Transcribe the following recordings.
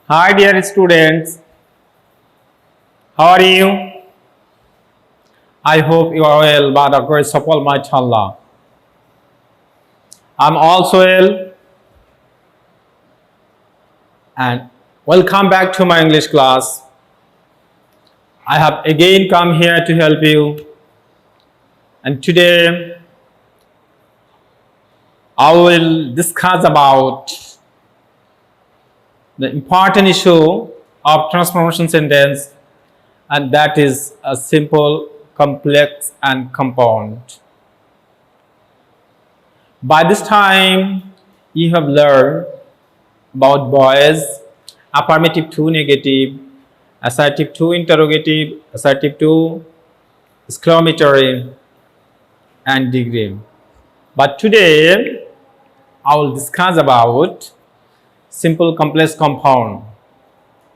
Hi dear students, how are you? I hope you are well by the grace of Almighty Allah. I'm also well and welcome back to my English class. I have again come here to help you, and today I will discuss about the important issue of transformation sentence, and that is a simple, complex and compound. By this time you have learned about boys, affirmative to negative, assertive to interrogative, assertive to exclamatory and degree. But today I will discuss about simple complex compound,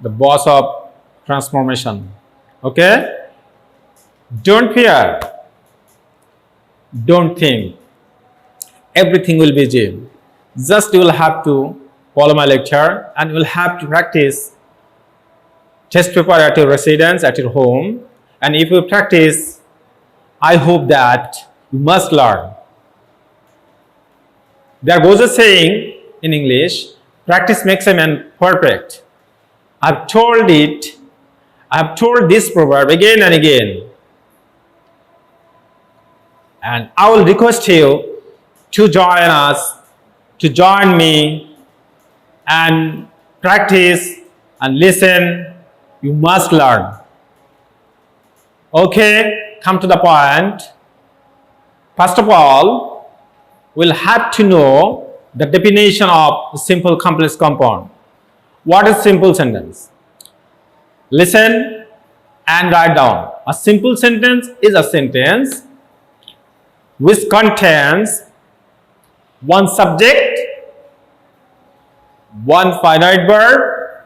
the boss of transformation. Okay? Don't fear, don't think. Everything will be easy. Just you will have to follow my lecture and you will have to practice test paper at your residence, at your home. And if you practice, I hope that you must learn. There goes a saying in English, practice makes a man perfect. I've told this proverb again and again. And I will request you to join us, to join me and practice and listen. You must learn. Okay, come to the point. First of all, we'll have to know the definition of simple complex compound. What is simple sentence? Listen and write down. A simple sentence is a sentence which contains one subject, one finite verb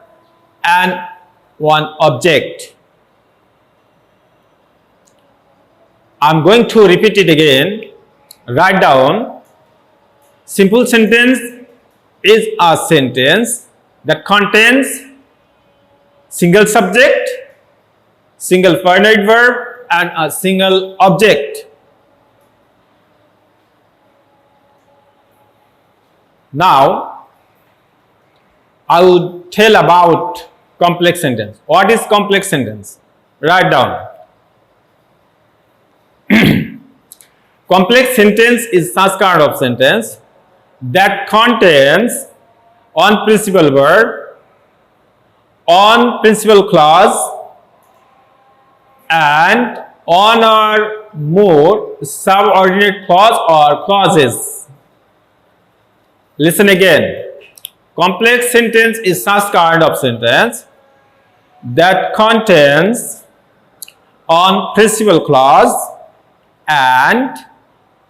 and one object. I'm going to repeat it again. Write down. Simple sentence is a sentence that contains single subject, single finite verb and a single object. Now I will tell about complex sentence. What is complex sentence? Write down. Complex sentence is such kind of sentence that contains one principal verb, one principal clause and one or more subordinate clause or clauses. Listen again. Complex sentence is such kind of sentence that contains one principal clause and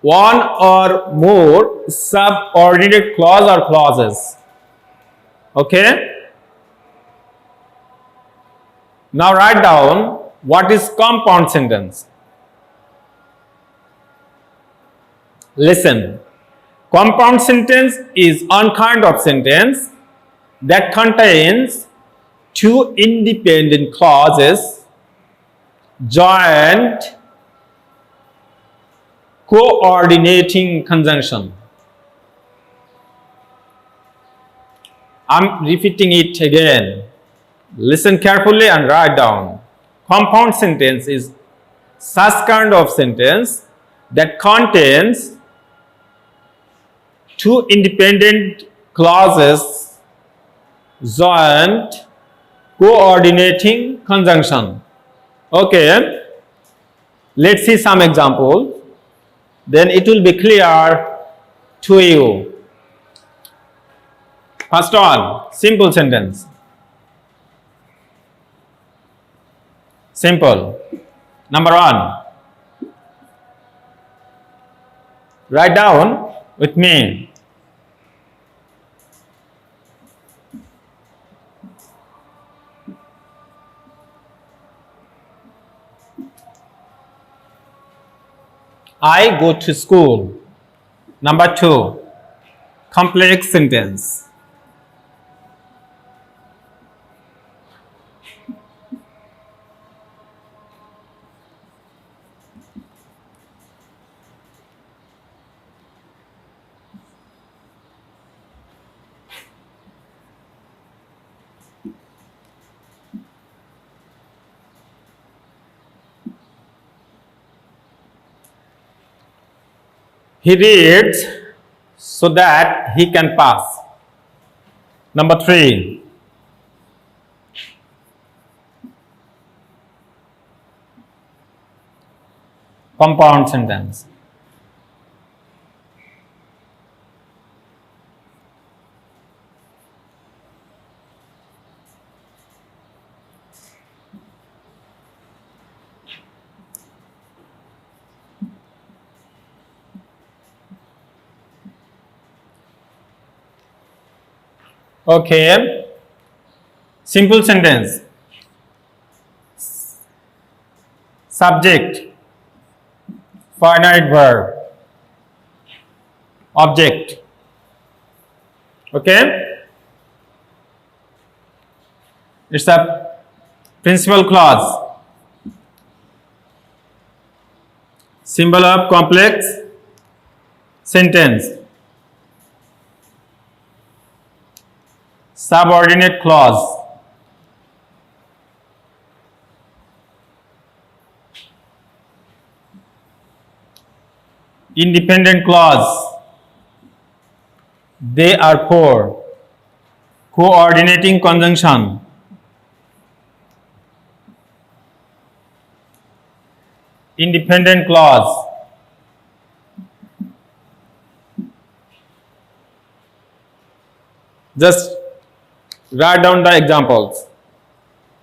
one or more subordinate clause or clauses. Okay? Now write down what is compound sentence. Listen. Compound sentence is one kind of sentence that contains two independent clauses joined coordinating conjunction. I'm repeating it again. Listen carefully and write down. Compound sentence is such kind of sentence that contains two independent clauses joined coordinating conjunction. Okay, let's see some example, then it will be clear to you. First one, simple sentence. Simple. Number one, write down with me. I go to school. Number two, complex sentence. He reads so that he can pass. Number 3. Compound sentence. Okay. Simple sentence. Subject, finite verb, object. Okay. It's a principal clause. Symbol of complex sentence. Subordinate clause. Independent clause. They are four. Coordinating conjunction. Independent clause. Just write down the examples.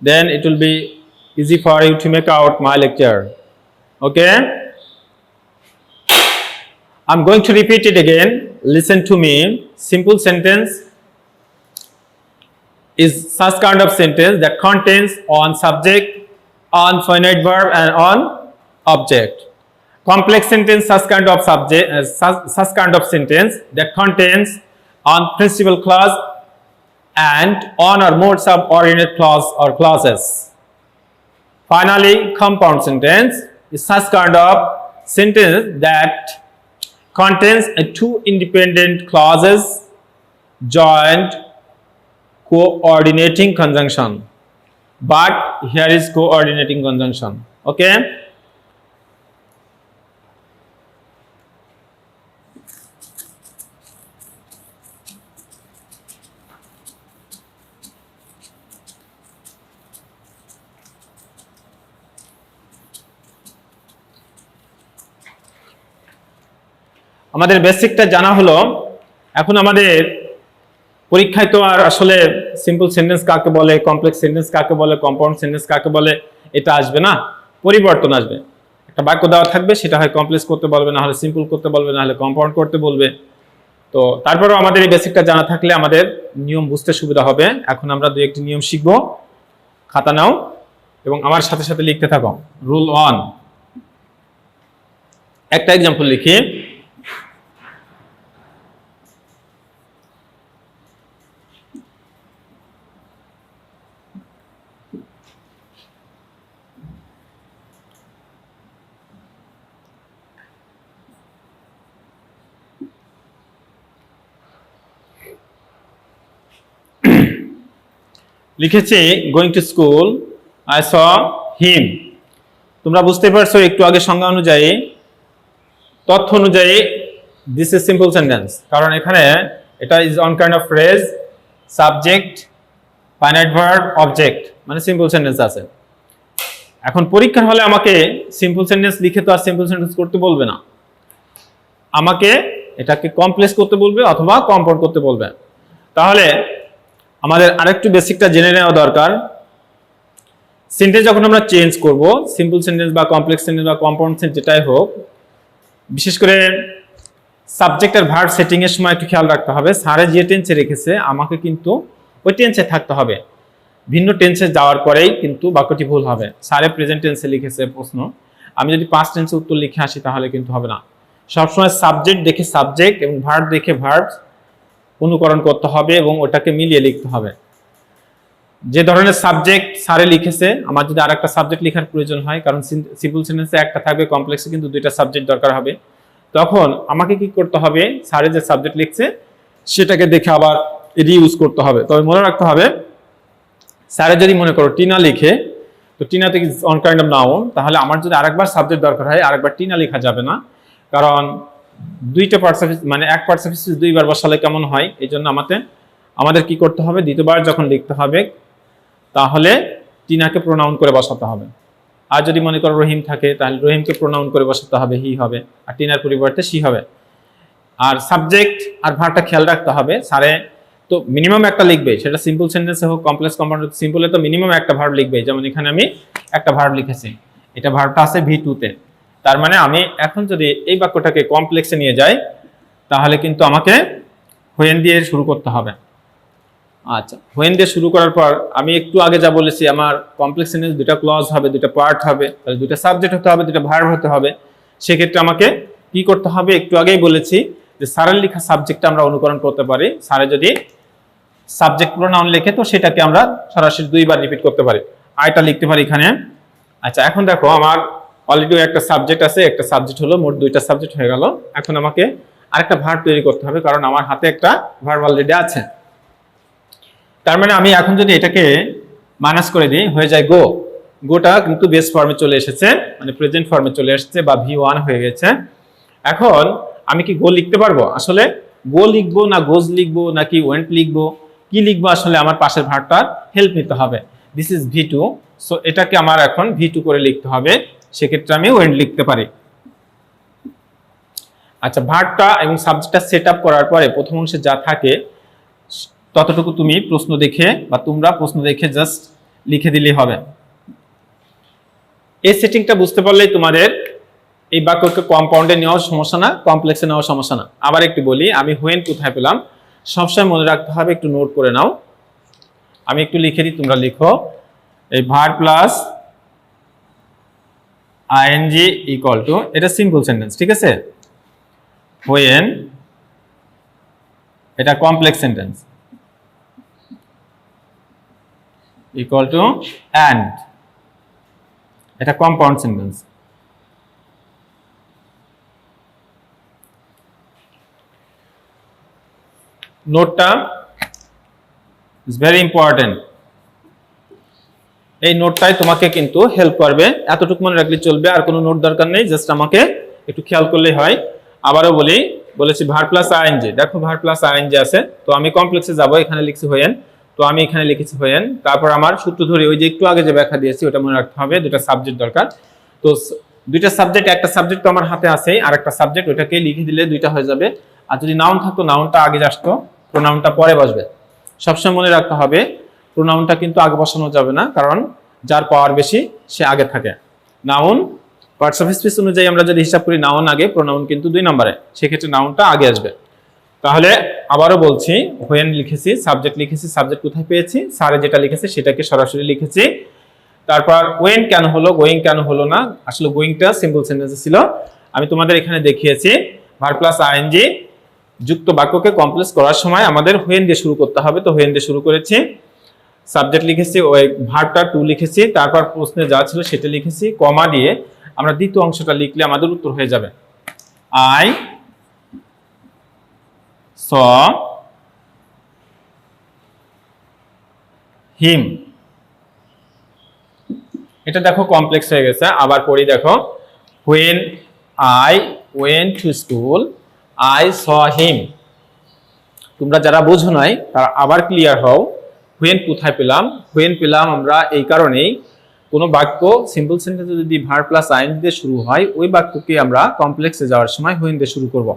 Then it will be easy for you to make out my lecture. Okay? I'm going to repeat it again. Listen to me. Simple sentence is such kind of sentence that contains on subject, on finite verb, and on object. Complex sentence, such kind of subject, such kind of sentence that contains on principal clause and on or more subordinate clause or clauses. Finally, compound sentence is such kind of sentence that contains two independent clauses joined coordinating conjunction. But here is coordinating conjunction. Okay? আমাদের বেসিকটা জানা হলো। এখন আমাদের পরীক্ষায় তো আর আসলে simple sentence কাকে বলে, কমপ্লেক্স সেন্টেন্স কাকে বলে, কম্পাউন্ড সেন্টেন্স কাকে বলে এটা আসবে না, পরিবর্তন আসবে। একটা বাক্য দেওয়া থাকবে, সেটা হয় কমপ্লেক্স করতে বলবে, না হলে সিম্পল করতে বলবে, না হলে কম্পাউন্ড করতে বলবে। তো তারপরেও আমাদের এই বেসিকটা জানা থাকলে আমাদের নিয়ম বুঝতে সুবিধা হবে। এখন আমরা দুই একটি নিয়ম শিখব। খাতা নাও এবং আমার সাথে সাথে লিখতে থাকো। রুল 1, একটা এক্সাম্পল লিখি। লিখেছি going to school, I saw him. তোমরা বুঝতে পারছো একটু আগে সংজ্ঞা অনুযায়ী, তথ্য অনুযায়ী দিস ইজ সিম্পল সেন্টেন্স। কারণ এখানে এটা is on kind of phrase, subject, finite verb, object, মানে সিম্পল সেন্টেন্স আছে। এখন পরীক্ষার হলে আমাকে সিম্পল সেন্টেন্স লিখে তো আর সিম্পল সেন্টেন্স করতে বলবে না, আমাকে এটাকে কমপ্লেক্স করতে বলবে অথবা কম্পাউন্ড করতে বলবে। তাহলে আমাদের আরেকটু বেসিকটা জেনে নেওয়া দরকার। সেন্টেন্স যখন আমরা চেঞ্জ করব, সিম্পল সেন্টেন্স বা কমপ্লেক্স সেন্টেন্স বা কম্পাউন্ড সেন্টেন্স যেটাই হোক, বিশেষ করে সাবজেক্ট আর ভার্ব সেটিং এর সময় একটু খেয়াল রাখতে হবে। স্যারে যে টেন্সে রেখেছে আমাকে কিন্তু ওই টেন্সে থাকতে হবে। ভিন্ন টেন্সে যাওয়ার পরেই কিন্তু বাক্যটি ভুল হবে। স্যারে প্রেজেন্ট টেন্সে লিখেছে প্রশ্ন, আমি যদি পাস্ট টেন্সে উত্তর লিখে আসি তাহলে কিন্তু হবে না। সবসময় সাবজেক্ট দেখে সাবজেক্ট এবং ভার্ব দেখে ভার্ব অনুকরণ করতে হবে এবং ওটাকে মিলিয়ে লিখতে হবে। যে ধরনের সাবজেক্ট স্যারে লিখেছে, আমার যদি আরেকটা সাবজেক্ট লেখার প্রয়োজন হয়, কারণ সিম্পল সেন্টেন্সে একটা থাকবে, কমপ্লেক্সে কিন্তু দুইটা সাবজেক্ট দরকার হবে, তখন আমাকে কি করতে হবে, স্যারে যে সাবজেক্ট লিখছে সেটাকে দেখে আবার রিইউজ করতে হবে। তবে মনে রাখতে হবে, স্যারে যদি মনে করো টিনা লিখে, তো টিনা থেকে অন কাইন্ড অফ নাউন, তাহলে আমার যদি আরেকবার সাবজেক্ট দরকার হয় আরেকবার টিনা লেখা যাবে না, কারণ দুইটা পার্ট সাফিক্স মানে এক পার্ট সাফিক্স দুইবার বসালে কেমন হয়, এই জন্য আমাদের কি করতে হবে, দ্বিতীয়বার যখন লিখতে হবে তাহলে টিনাকে প্রোনাউন করে বসাতে হবে। আর যদি মনে করো রহিম থাকে তাহলে রহিমকে প্রোনাউন করে বসাতে হবে, হি হবে, আর টিনার পরিবর্তে সি হবে। আর সাবজেক্ট আর ভার্বটা খেয়াল রাখতে হবে, স্যারে তো মিনিমাম একটা লিখবে, সেটা সিম্পল সেন্টেন্সে হোক কমপ্লেক্স কম্পাউন্ড। সিম্পলে তো মিনিমাম একটা ভার্ব লিখবে, যেমন এখানে আমি একটা ভার্ব লিখেছি, এটা ভার্বটা আছে V2 তে। তার মানে আমি এখন যদি এই বাক্যটাকে কমপ্লেক্সে নিয়ে যাই তাহলে কিন্তু আমাকে হোয়েন দিয়ে শুরু করতে হবে। আচ্ছা, হোয়েন দিয়ে শুরু করার পর আমি একটু আগে যা বলেছি, আমার কমপ্লেক্স সেন্টেন্স দুটা ক্লজ হবে, দুটা পার্ট হবে, তাহলে দুটা সাবজেক্ট হতে হবে, দুটা ভার্ব হতে হবে। সেক্ষেত্রে আমাকে কি করতে হবে, একটু আগেই বলেছি যে স্যারের লেখা সাবজেক্টটা আমরা অনুকরণ করতে পারি। স্যারে যদি সাবজেক্ট প্রোনাউন লেখে তো সেটাকে আমরা সরাসরি দুইবার রিপিট করতে পারি, আইটা লিখতে পারি এখানে। আচ্ছা, এখন দেখো আমার অলরেডি একটা সাবজেক্ট আছে, একটা সাবজেক্ট হলো, মোট দুইটা সাবজেক্ট হয়ে গেল। এখন আমাকে আরেকটা ভার্ব তৈরি করতে হবে, কারণ আমার হাতে একটা ভার্ব অলরেডি আছে। তার মানে আমি এখন যদি এটাকে মাইনাস করে দিই, হয়ে যায় গো। গোটা কিন্তু বেস ফর্মে চলে এসেছে, মানে প্রেজেন্ট ফর্মে চলে এসেছে, বা V1 হয়ে গেছে। এখন আমি কি গো লিখতে পারবো? আসলে গো লিখবো না গোজ লিখবো নাকি ওয়েন্ট লিখবো, কি লিখবো, আসলে আমার পাশের ভার্বটার হেল্প নিতে হবে। দিস ইজ V2, সো এটাকে আমার এখন V2 করে লিখতে হবে, সেক্ষেত্রে আমি ওয়েন্ট লিখতে পারি। আচ্ছা, ভার্বটা এবং সাবজেক্টটা সেট আপ করার পরে প্রথম অংশে যা থাকে ততটুকু তুমি প্রশ্ন দেখে বা তোমরা প্রশ্ন দেখে জাস্ট লিখে দিলেই হবে। এই সেটিংটা বুঝতে পারলেই তোমাদের এই বাক্যকে কম্পাউন্ডে নেওয়ার সমস্যা না, কমপ্লেক্সে নেওয়ার সমস্যা না। আবার একটু বলি, আমি হোয়েন কোথায় পেলাম সবসময় মনে রাখতে হবে, একটু নোট করে নাও। আমি একটু লিখে দিই, তোমরা লিখো। এই verb plus ING equal to, এটা সিম্পল সেন্টেন্স, ঠিক আছে। হোয়েন, এটা complex sentence, equal to and, এটা কম্পাউন্ড সেন্টেন্স। নোটটা ইজ ভেরি ইম্পর্টেন্ট, এই নোটটাই তোমাকে কিন্তু হেল্প করবে। এতটুকু মনে রাখলে চলবে, আর কোনো নোট দরকার নেই, জাস্ট আমাকে একটু খেয়াল করলেই হয়। আবারও বলেছি ভার্ব প্লাস আইএনজি, দেখো ভার্ব প্লাস আইএনজি আছে, তো আমি কমপ্লেক্সে যাব, এখানে লিখছি হোয়েন, তো আমি এখানে লিখেছি হোয়েন। তারপর আমার সূত্র ধরে ওই যে একটু আগে যে ব্যাখ্যা দিয়েছি ওটা মনে রাখতে হবে, দুটা সাবজেক্ট দরকার। তো দুইটা সাবজেক্ট, একটা সাবজেক্ট তো আমার হাতে আছেই, আর একটা সাবজেক্ট, ওটাকে লিখে দিলে দুইটা হয়ে যাবে। আর যদি নাউন থাকতো নাউনটা আগে আসতো, প্রোনাউনটা পরে বসবে। সবসময় মনে রাখতে হবে প্রোনাউনটা কিন্তু আগে বসানো যাবে না, কারণ যার পাওয়ার বেশি সে আগে থাকে। নাউন পার্টস অফ স্পিচ অনুযায়ী আমরা যদি হিসাব করি নাউন আগে, প্রোনাউন কিন্তু 2 নম্বরে, সেক্ষেত্রে নাউনটা আগে আসবে। তাহলে আবারও বলছি, হোয়েন লিখেছি, সাবজেক্ট লিখেছি, সাবজেক্ট কোথায় পেয়েছি, স্যারে যেটা লিখেছে সেটাকে সরাসরি লিখেছি। তারপর ওয়েন কেন হলো, গোয়িং কেন হলো না, আসলে গোয়িংটা সিম্পল সেন্টেন্সে ছিল। আমি তোমাদের এখানে দেখিয়েছি ভার্ব প্লাস আইএনজি যুক্ত বাক্যকে কমপ্লেক্স করার সময় আমাদের হোয়েন দিয়ে শুরু করতে হবে, তো হোয়েন দিয়ে শুরু করেছি। সাবজেক্ট লিখেছি, ওই ভার্বটা টু লিখেছি, তারপর প্রশ্নে যা ছিল সেটা লিখেছি, কমা দিয়ে আমরা দ্বিতীয় অংশটা লিখলে আমাদের উত্তর হয়ে যাবে। আই স হিম, এটা দেখো কমপ্লেক্স হয়ে গেছে। আবার পড়ি, দেখো when I went to school I saw him. তোমরা যারা বোঝো নাই তারা আবার ক্লিয়ার হও। হোয়েন কোথায় পেলাম, হোয়েন পেলাম আমরা এই কারণেই, কোনো বাক্য সিম্পল সেন্টেন্সে যদি ভার্ব প্লাস আইএনজি দিয়ে শুরু হয়, ওই বাক্যকে আমরা কমপ্লেক্সে যাওয়ার সময় হোয়েন দিয়ে শুরু করব।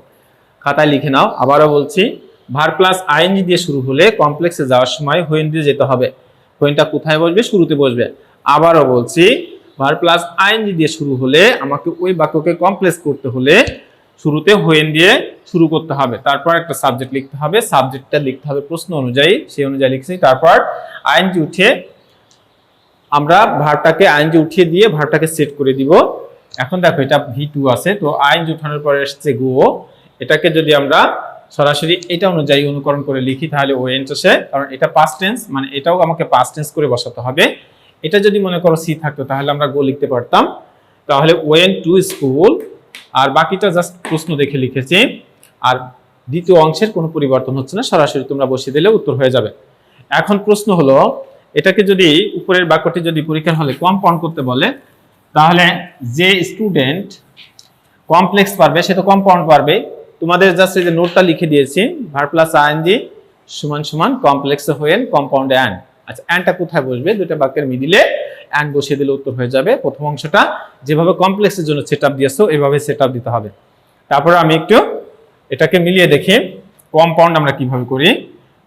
খাতায় লিখে নাও। আবারও বলছি, ভার্ব প্লাস আইএনজি দিয়ে শুরু হলে কমপ্লেক্সে যাওয়ার সময় হোয়েন দিয়ে যেতে হবে। হোয়েনটা কোথায় বসবে, শুরুতে বসবে। আবারও বলছি, ভার্ব প্লাস আইএনজি দিয়ে শুরু হলে আমাকে ওই বাক্যকে কমপ্লেক্স করতে হলে শুরুতে হোয়েন দিয়ে শুরু করতে হবে। তারপর একটা সাবজেক্ট লিখতে হবে, সাবজেক্টটা লিখতে হবে প্রশ্ন অনুযায়ী, সেই অনুযায়ী লিখছি। তারপর আইএনজি উঠিয়ে আমরা ভার্বটাকে আইএনজি উঠিয়ে দিয়ে ভার্বটাকে সেট করে দিব। এখন দেখো এটা V2 আছে, তো আইএনজি উঠানোর পরে আসছে গো। এটাকে যদি আমরা সরাসরি এটা অনুযায়ী অনুকরণ করে লিখি তাহলে ওয়েন্ট আসে, কারণ এটা পাস্ট টেন্স, মানে এটাও আমাকে পাস্ট টেন্স করে বসাতে হবে। এটা যদি মনে করো সি থাকতো তাহলে আমরা গো লিখতে পারতাম। তাহলে ওয়েন্ট টু স্কুল, আর বাকিটা জাস্ট প্রশ্ন দেখে লিখেছি। আর দ্বিতীয় অংশের কোনো পরিবর্তন হচ্ছে না, সরাসরি তোমরা বসিয়ে দিলে উত্তর হয়ে যাবে। এখন প্রশ্ন হলো, এটাকে যদি উপরের বাক্যটি যদি পরীক্ষার হলে কম্পাউন্ড করতে বলে, তাহলে যে স্টুডেন্ট কমপ্লেক্স পারবে, সে তো কম্পাউন্ড পারবে। তোমাদের জাস্ট এই যে নোটটা লিখে দিয়েছি, ভার্ব প্লাস আইএনজি সমান সমান কমপ্লেক্স হোয়েন কম্পাউন্ড অ্যান্ড। আচ্ছা, অ্যান্ডটা কোথায় বসবে? দুটো বাক্যের মিডিলে অ্যান্ড বসিয়ে দিলে উত্তর হয়ে যাবে। প্রথম অংশটা যেভাবে কমপ্লেক্সের জন্য সেটআপ দিয়েছো এভাবে সেটআপ দিতে হবে। তারপরে আমি একটু এটাকে মিলিয়ে দেখি কম্পাউন্ড আমরা কিভাবে করি।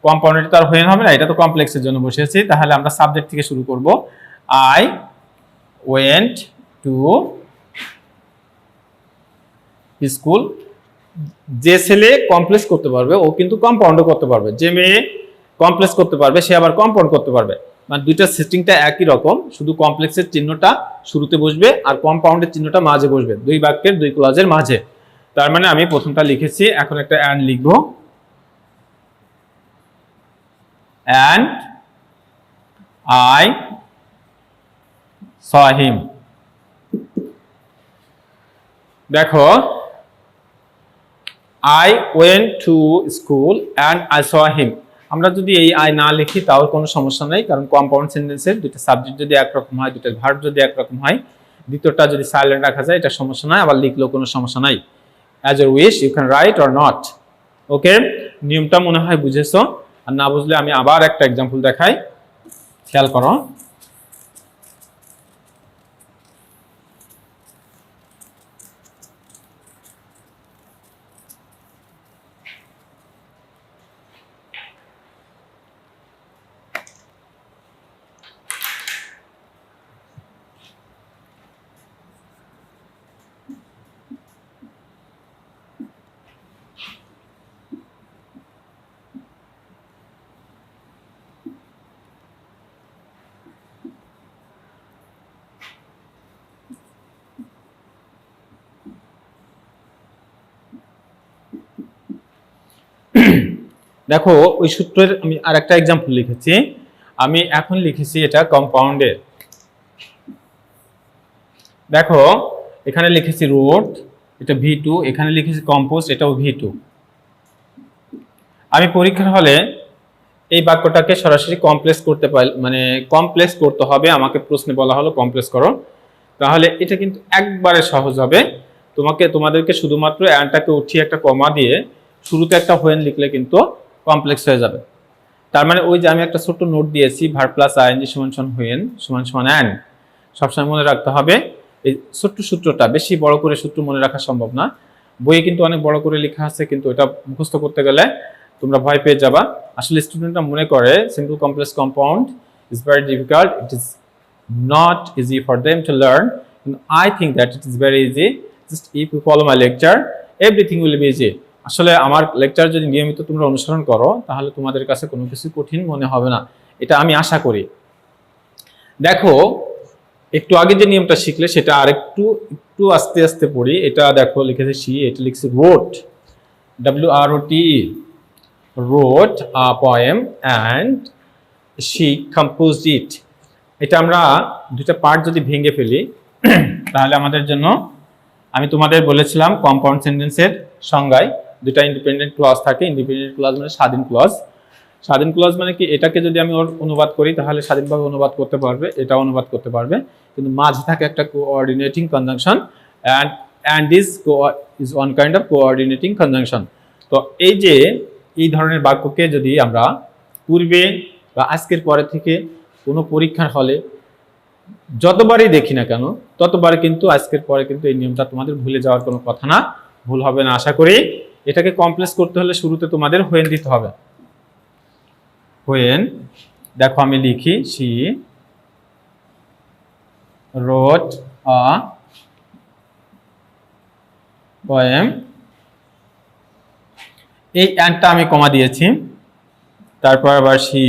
কম্পাউন্ডের তো আর হোয়েন হবে না, এটা তো কমপ্লেক্সের জন্য বসিয়েছি। তাহলে আমরা সাবজেক্ট থেকে শুরু করব। I went to school. যে ছেলে কমপ্লেক্স করতে পারবে ও কিন্তু কম্পাউন্ডও করতে পারবে, যে মেয়ে কমপ্লেক্স করতে পারবে সে আবার কম্পাউন্ড করতে পারবে। মানে দুইটা সিস্টেমটা একই রকম, শুধু কমপ্লেক্সের চিহ্নটা শুরুতে বসবে আর কম্পাউন্ডের চিহ্নটা মাঝে বসবে, দুই বাক্যের দুই ক্লজের মাঝে। তার মানে আমি প্রথমটা লিখেছি, এখন একটা অ্যান্ড লিখবো। And I saw him। দেখো, I went to school and I saw him। আমরা যদি এই আই না লিখি তাও কোনো সমস্যা নাই, কারণ কম্পাউন্ড সেন্টেন্সের দুটো সাবজেক্ট যদি একরকম হয়, দুটো ভার্ব যদি একরকম হয়, দ্বিতীয়টা যদি সাইলেন্ট রাখা যায় এটা সমস্যা নাই, আবার লিখলেও কোনো সমস্যা নাই। As you wish you can write or not. Okay, নিয়মটা মনে হয় বুঝেছো। আর না বুঝলে আমি আবার একটা এক্সাম্পল দেখাই, খেয়াল করো। দেখো, ওই সূত্রের আমি আরেকটা এক্সাম্পল লিখেছি। আমি এখন লিখেছি এটা কম্পাউন্ডের। দেখো, এখানে লিখেছি রোড, এটা V2, এখানে লিখেছি কম্পোস্ট, এটাও V2। আমি পরীক্ষার হলে এই বাক্যটাকে সরাসরি কমপ্লেক্স করতে পারি, মানে কমপ্লেক্স করতে হবে, আমাকে প্রশ্নে বলা হলো কমপ্লেক্স করো, তাহলে এটা কিন্তু একবারে সহজ হবে। তোমাদেরকে শুধুমাত্র অ্যান্ডটাকে উঠিয়ে একটা কমা দিয়ে শুরুতে একটা হোয়েন লিখলে কিন্তু কমপ্লেক্স হয়ে যাবে। তার মানে ওই যে আমি একটা ছোট্ট নোট দিয়েছি, ভার্ব প্লাস আইএনজি সমান সমান হোয়েন সমান সমান অ্যান্ড। সবসময় মনে রাখতে হবে এই ছোট্ট সূত্রটা, বেশি বড় করে সূত্র মনে রাখা সম্ভব না। বইয়ে কিন্তু অনেক বড় করে লেখা আছে, কিন্তু এটা মুখস্থ করতে গেলে তোমরা ভয় পেয়ে যাবা। আসলে স্টুডেন্টরা মনে করে simple complex compound is very difficult, it is not easy for them to learn, and I think that it is very easy. Just if you follow my lecture, everything will be easy. আসলে আমার lecture যদি নিয়মিত তোমরা অনুসরণ করো তাহলে তোমাদের কাছে কোনো কিছু কঠিন মনে হবে না, এটা আমি আশা করি। দেখো, একটু আগে যে নিয়মটা শিখলে সেটা আরেকটু একটু আস্তে আস্তে পড়ি। এটা দেখো লিখেছে সি, এটা লিখছে রোট, WROT, wrote a poem and she composed it। এটা আমরা দুটো পার্ট যদি ভেঙে ফেলি তাহলে আমাদের জন্য, আমি তোমাদের বলেছিলাম কম্পাউন্ড সেন্টেন্সের সংজ্ঞায় দুটো ইন্ডিপেন্ডেন্ট ক্লজ থাকে। ইন্ডিপেন্ডেন্ট ক্লজ মানে স্বাধীন ক্লজ। স্বাধীন ক্লজ মানে কি, এটাকে যদি আমি ওর অনুবাদ করি তাহলে স্বাধীনভাবে অনুবাদ করতে পারবে, এটা অনুবাদ করতে পারবে, কিন্তু মাঝে থাকে একটা coordinating conjunction, and is one kind of coordinating conjunction. তো এই যে এই ধরনের বাক্যকে যদি আমরা পূর্বে বা আজকের পরে থেকে কোনো পরীক্ষার হলে যতবারই দেখি না কেন ততবার কিন্তু আজকের পরে কিন্তু এই নিয়মটা তোমাদের ভুলে যাওয়ার কোনো কথা না, ভুল হবে না আশা করি। এটাকে কমপ্লেক্স করতে হলে শুরুতে তোমাদের হোয়েন দিতে হবে। হোয়েন, দেখো আমি লিখি, she wrote a poem, এই অ্যান্ডটা আমি কমা দিয়েছি, তারপর আবার she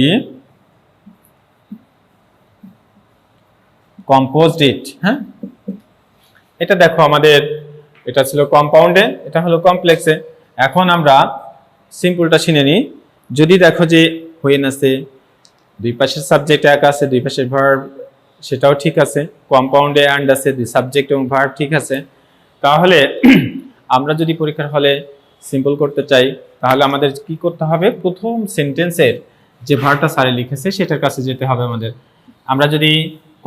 composed it। হ্যাঁ, এটা দেখো আমাদের এটা ছিল কম্পাউন্ডে, এটা হলো কমপ্লেক্সে। এখন আমরা সিম্পলটা শুনে নিই। যদি দেখো যে হোয়েন আছে, দুই পাশের সাবজেক্ট এক আছে, দুই পাশের ভার্ব সেটাও ঠিক আছে, কম্পাউন্ডে অ্যান্ড আছে, দুই সাবজেক্ট এবং ভার্ব ঠিক আছে, তাহলে আমরা যদি পরীক্ষার হলে সিম্পল করতে চাই তাহলে আমাদের কি করতে হবে, প্রথম সেন্টেন্সের যে ভার্বটা স্যারে লিখেছে সেটার কাছে যেতে হবে আমাদের। আমরা যদি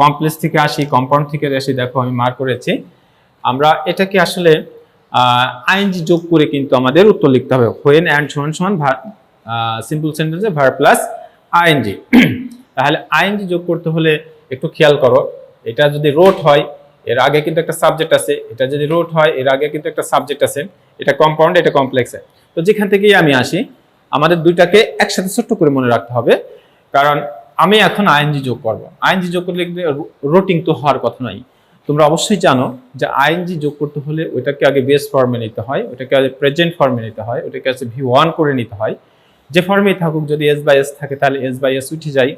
কমপ্লেক্স থেকে আসি, কম্পাউন্ড থেকে আসি, দেখো আমি মার্ক করেছি, আমরা এটাকে আসলে আইএনজি যোগ করে কিন্তু আমাদের উত্তর লিখতে হবে when and সমান সমান সিম্পল সেন্টেন্সে ভার্ব প্লাস আইএনজি। তাহলে আইএনজি যোগ করতে হলে একটু খেয়াল করো, এটা যদি রোট হয় এর আগে কিন্তু একটা সাবজেক্ট আছে, এটা যদি রোট হয় এর আগে কিন্তু একটা সাবজেক্ট আছে, এটা কম্পাউন্ড এটা কমপ্লেক্স। তো যেখান থেকেই আমি আসি আমাদের দুইটাকে একসাথে ছোট্ট করে মনে রাখতে হবে, কারণ আমি এখন আইএনজি যোগ করব। আইএনজি যোগ করলে রোটিং তো হওয়ার কথা নয়। তোমরা অবশ্যই জানো যে আইএনজি যোগ করতে হলে ওইটাকে আগে বেস ফর্মে নিতে হয়, ওইটাকে আগে প্রেজেন্ট ফর্মে নিতে হয়, ওইটাকে আগে V1 করে নিতে হয়। যে ফর্মেই থাকুক, যদি এস বাই এস থাকে তাহলে এস বাই এস উঠে যায়,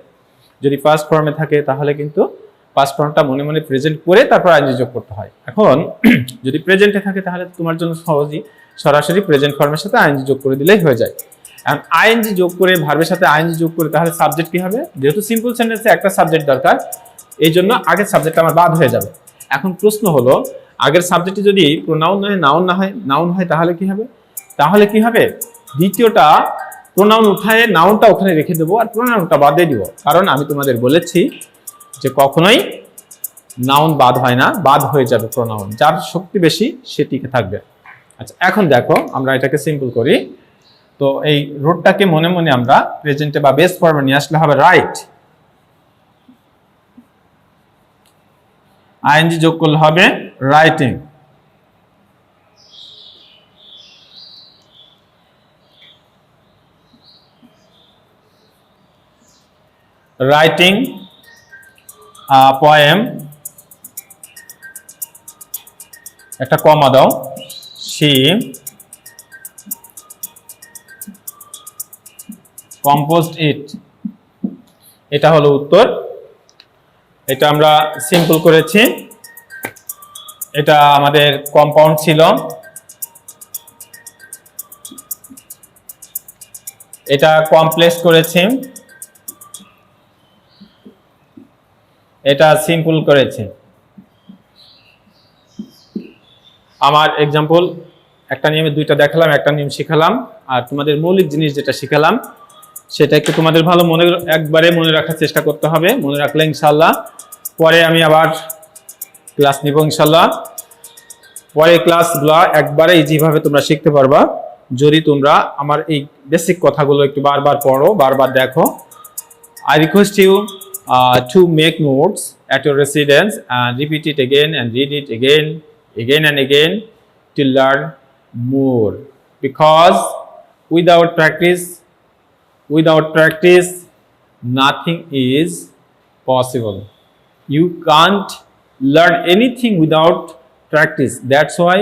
যদি ফার্স্ট ফর্মে থাকে তাহলে কিন্তু ফার্স্ট ফর্মটা মনে মনে প্রেজেন্ট করে তারপর আইএনজি যোগ করতে হয়। এখন যদি প্রেজেন্টে থাকে তাহলে তোমার জন্য সহজেই সরাসরি প্রেজেন্ট ফর্মের সাথে আইএনজি যোগ করে দিলেই হয়ে যায়। এখন আইএনজি যোগ করে ভার্বের সাথে আইএনজি যোগ করে তাহলে সাবজেক্ট কি হবে? যেহেতু সিম্পল সেন্টেন্সে একটা সাবজেক্ট দরকার, এই জন্য আগের সাবজেক্টটা আমার বাদ হয়ে যাবে। এখন প্রশ্ন হলো, আগের সাবজেক্টে যদি প্রোনাউন নয় নাউন হয় তাহলে কি হবে? দ্বিতীয়টা প্রোনাউন উঠায় নাউনটা ওখানে রেখে দেবো আর প্রোনাউনটা বাদ দিয়ে দিব, কারণ আমি তোমাদের বলেছি যে কখনোই নাউন বাদ হয় না, বাদ হয়ে যাবে প্রোনাউন, যার শক্তি বেশি সে টিকে থাকবে। আচ্ছা, এখন দেখো আমরা এটাকে সিম্পল করি। তো এই রুটটাকে মনে মনে আমরা প্রেজেন্টে বা বেস ফর্মে নিয়ে আসলে হবে রাইট, আইএনজি যোগ করলে হবে রাইটিং। রাইটিং পোয়েম, একটা কমা দাও, she composed it, এটা হলো উত্তর। এটা আমরা সিম্পল করেছি, এটা আমাদের কম্পাউন্ড ছিল, এটা কমপ্লেক্স করেছি, এটা সিম্পল করেছি। আমার এক্সাম্পল একটা নিয়মে দুইটা দেখালাম, একটা নিয়ম শিখালাম, আর তোমাদের মৌলিক জিনিস যেটা শিখালাম সেটা একটু তোমাদের ভালো একবারে মনে রাখার চেষ্টা করতে হবে। মনে রাখলে ইনশাল্লাহ পরে আমি আবার ক্লাস নিব ইনশাল্লাহ। পরে ক্লাসগুলো একবারে ইজিভাবে তোমরা শিখতে পারবা যদি তোমরা আমার এই বেসিক কথাগুলো একটু বারবার পড়ো, বারবার দেখো। I request you to make notes at your residence and repeat it again and read it again and again to learn more, because without practice nothing is possible. You can't learn anything without practice. That's why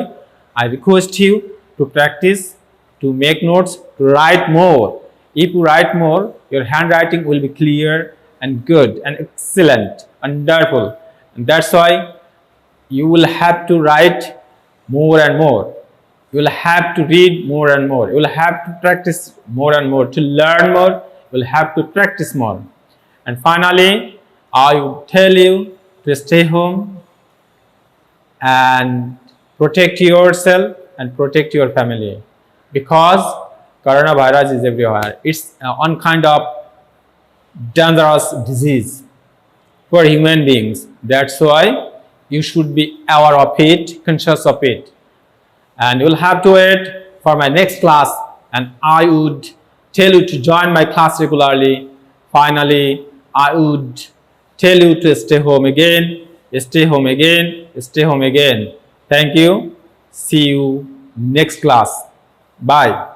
I request you to practice, to make notes, to write more. If you write more, your handwriting will be clear and good and excellent, wonderful. And that's why you will have to write more and more. You will have to read more and more. You will have to practice more and more. To learn more, you will have to practice more. And finally, I will tell you to stay home and protect yourself and protect your family, because coronavirus is everywhere. It's one kind of dangerous disease for human beings. That's why you should be aware of it, conscious of it. And you'll have to wait for my next class, and I would tell you to join my class regularly. Finally, I would tell you to stay home again, stay home again, stay home again. Thank you. See you next class. Bye.